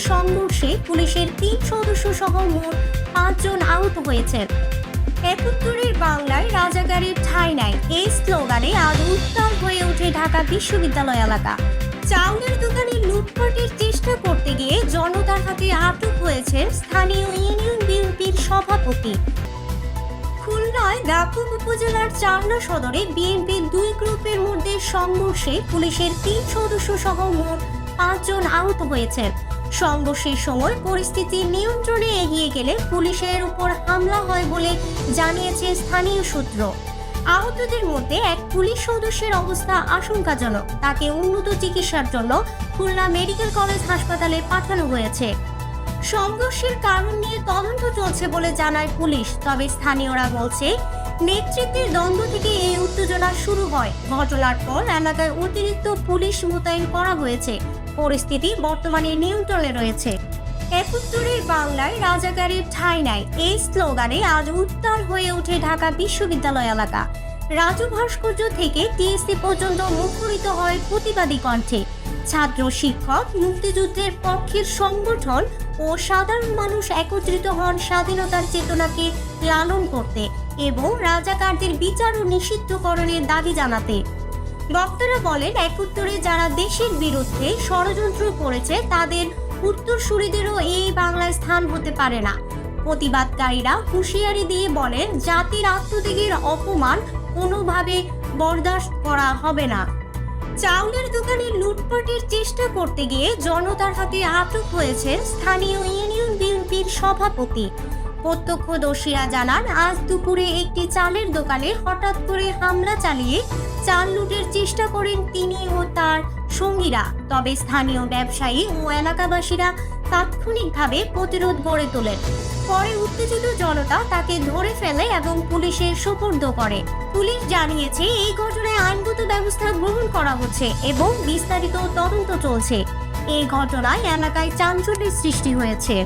সংঘর্ষে পুলিশের 3 সদস্য সহ মোট 5 জন আহত হয়েছেন। ৭১-এর বাংলায় রাজাকারের ঠাঁই নাই, এই স্লোগানে আজ উত্তাল হয়ে ওঠে ঢাকা বিশ্ববিদ্যালয় এলাকা। চাউলের দোকানে লুটপাটের চেষ্টা করতে গিয়ে জনতার হাতে আটক হয়েছেন স্থানীয় ইউনিয়ন বিএনপির সভাপতি। খুলনায় গাবতলী উপজেলার চান্দনা সদরে বিএনপির 2 গ্রুপের মধ্যে সংঘর্ষে পুলিশের 3 সদস্য সহ মোট 5 জন আহত হয়েছেন। সংঘর্ষের সময় পরিস্থিতি নিয়ন্ত্রণে এগিয়ে গেলে পুলিশের উপর হামলা হয় বলে জানিয়েছে স্থানীয় সূত্র। আহতদের মধ্যে এক পুলিশ সদস্যের অবস্থা আশঙ্কাজনক, তাকে উন্নত চিকিৎসার জন্য খুলনা মেডিকেল কলেজ হাসপাতালে পাঠানো হয়েছে। সংঘর্ষের কারণ নিয়ে তদন্ত চলছে বলে জানায় পুলিশ, তবে স্থানীয়রা বলছে নেতৃত্বের দ্বন্দ্ব থেকে এই উত্তেজনা শুরু হয়। ঘটনার পর এলাকায় অতিরিক্ত পুলিশ মোতায়েন করা হয়েছে, পরিস্থিতি বর্তমানে নিয়ন্ত্রণে রয়েছে। ৭১-এর বাংলায় রাজাকারের ঠাঁই নাই, এই স্লোগানে আজ উত্তাল হয়ে ওঠে ঢাকা বিশ্ববিদ্যালয় এলাকা। রাজু ভাস্কর্য থেকে টিএসসি পর্যন্ত মুখরিত হয় প্রতিবাদী কণ্ঠে। ছাত্র, শিক্ষক, মুক্তিযুদ্ধের পক্ষের সংগঠন ও সাধারণ মানুষ একত্রিত হন স্বাধীনতার চেতনাকে লালন করতে এবং রাজাকারদের বিচার ও নিষিদ্ধকরণের দাবি জানাতে। বক্তারা বলেন, ৭১-এ যারা দেশের বিরুদ্ধে ষড়যন্ত্র করেছে তাদের উত্তরসূরিদেরও এই বাংলায় স্থান হতে পারে না। প্রতিবাদকারীরা হুঁশিয়ারি দিয়ে বলেন, জাতির আত্মত্যাগের অপমান কোনোভাবে বরদাস্ত করা হবে না। চাউলের দোকানে লুটপাটের চেষ্টা করতে গিয়ে জনতার হাতে আটক হয়েছেন স্থানীয় ইউনিয়ন বিএনপির সভাপতি। প্রত্যক্ষদর্শীরা জানান, আজ দুপুরে একটি চালের দোকানে হঠাৎ করে হামলা চালিয়ে চাল লুটের চেষ্টা করেন তিনি ও তার সঙ্গীরা। তবে স্থানীয় ব্যবসায়ী ও এলাকাবাসীরা তাৎক্ষণিকভাবে প্রতিরোধ গড়ে তোলেন। পরে উত্তেজিত জনতা তাকে ধরে ফেলে এবং পুলিশের সোপর্দ করে। পুলিশ জানিয়েছে, এই ঘটনায় আইনগত ব্যবস্থা গ্রহণ করা হচ্ছে এবং বিস্তারিত তদন্ত চলছে। এই ঘটনায় এলাকায় চাঞ্চল্যের সৃষ্টি হয়েছে।